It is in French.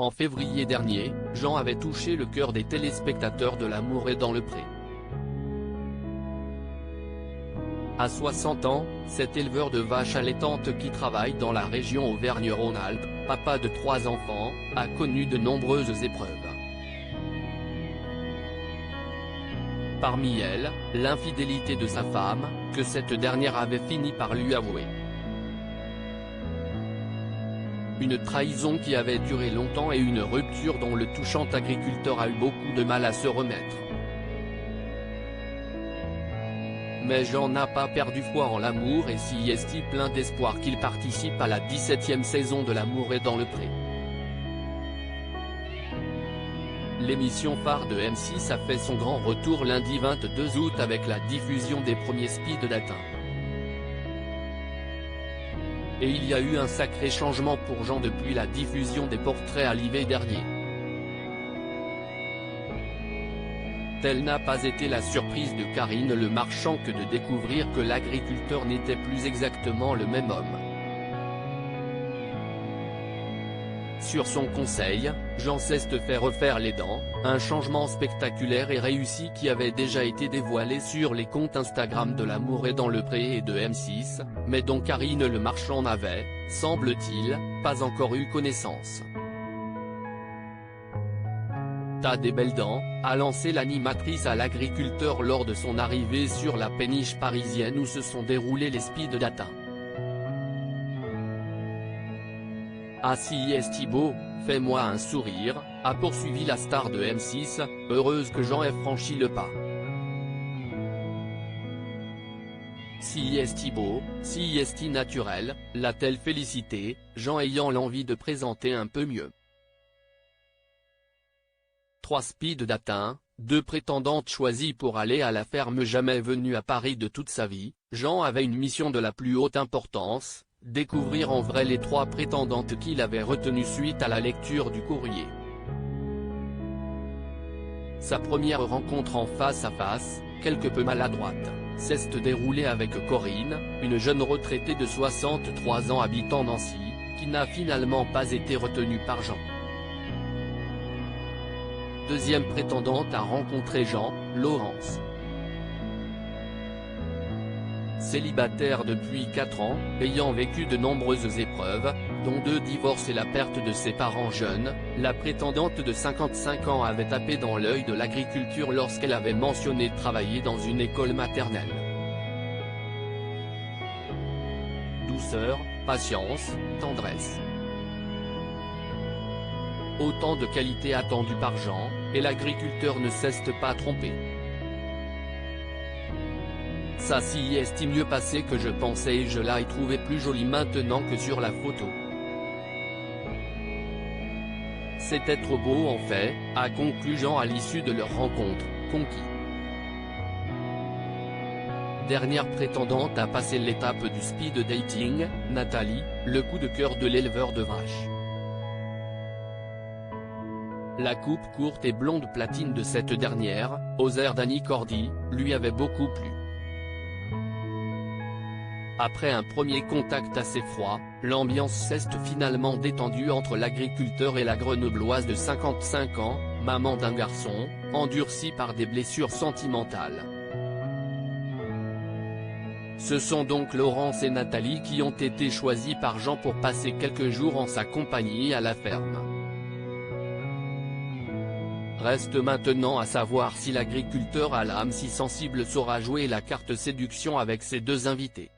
En février dernier, Jean avait touché le cœur des téléspectateurs de L'amour est dans le pré. À 60 ans, cet éleveur de vaches allaitantes qui travaille dans la région Auvergne-Rhône-Alpes, papa de 3 enfants, a connu de nombreuses épreuves. Parmi elles, l'infidélité de sa femme, que cette dernière avait fini par lui avouer. Une trahison qui avait duré longtemps et une rupture dont le touchant agriculteur a eu beaucoup de mal à se remettre. Mais Jean n'a pas perdu foi en l'amour et s'y est plein d'espoir qu'il participe à la 17e saison de L'amour est dans le pré. L'émission phare de M6 a fait son grand retour lundi 22 août avec la diffusion des premiers speed datings. Et il y a eu un sacré changement pour Jean depuis la diffusion des portraits à l'hiver dernier. Telle n'a pas été la surprise de Karine Le Marchand que de découvrir que l'agriculteur n'était plus exactement le même homme. Sur son conseil, Jean s'est fait refaire les dents, un changement spectaculaire et réussi qui avait déjà été dévoilé sur les comptes Instagram de L'amour est dans le pré et de M6, mais dont Karine Le Marchand n'avait, semble-t-il, pas encore eu connaissance. T'as des belles dents, a lancé l'animatrice à l'agriculteur lors de son arrivée sur la péniche parisienne où se sont déroulés les speed datings. Ah si est beau, fais-moi un sourire, a poursuivi la star de M6, heureuse que Jean ait franchi le pas. Si est beau, si est naturel, l'a-t-elle félicité, Jean ayant l'envie de présenter un peu mieux. 3 speed datings, 2 prétendantes choisies pour aller à la ferme. Jamais venu à Paris de toute sa vie, Jean avait une mission de la plus haute importance. Découvrir en vrai les 3 prétendantes qu'il avait retenues suite à la lecture du courrier. Sa première rencontre en face à face, quelque peu maladroite, s'est déroulée avec Corinne, une jeune retraitée de 63 ans habitant Nancy, qui n'a finalement pas été retenue par Jean. Deuxième prétendante à rencontrer Jean, Laurence. Célibataire depuis 4 ans, ayant vécu de nombreuses épreuves, dont 2 divorces et la perte de ses parents jeunes, la prétendante de 55 ans avait tapé dans l'œil de l'agriculture lorsqu'elle avait mentionné travailler dans une école maternelle. Douceur, patience, tendresse. Autant de qualités attendues par Jean, et l'agriculteur ne s'est pas trompé. Ça s'y est mieux passé que je pensais et je l'ai trouvée plus jolie maintenant que sur la photo. C'était trop beau en fait, a conclu Jean à l'issue de leur rencontre, conquis. Dernière prétendante à passer l'étape du speed dating, Nathalie, le coup de cœur de l'éleveur de vaches. La coupe courte et blonde platine de cette dernière, aux airs d'Annie Cordy, lui avait beaucoup plu. Après un premier contact assez froid, l'ambiance s'est finalement détendue entre l'agriculteur et la grenobloise de 55 ans, maman d'un garçon, endurci par des blessures sentimentales. Ce sont donc Laurence et Nathalie qui ont été choisis par Jean pour passer quelques jours en sa compagnie à la ferme. Reste maintenant à savoir si l'agriculteur à l'âme si sensible saura jouer la carte séduction avec ses 2 invités.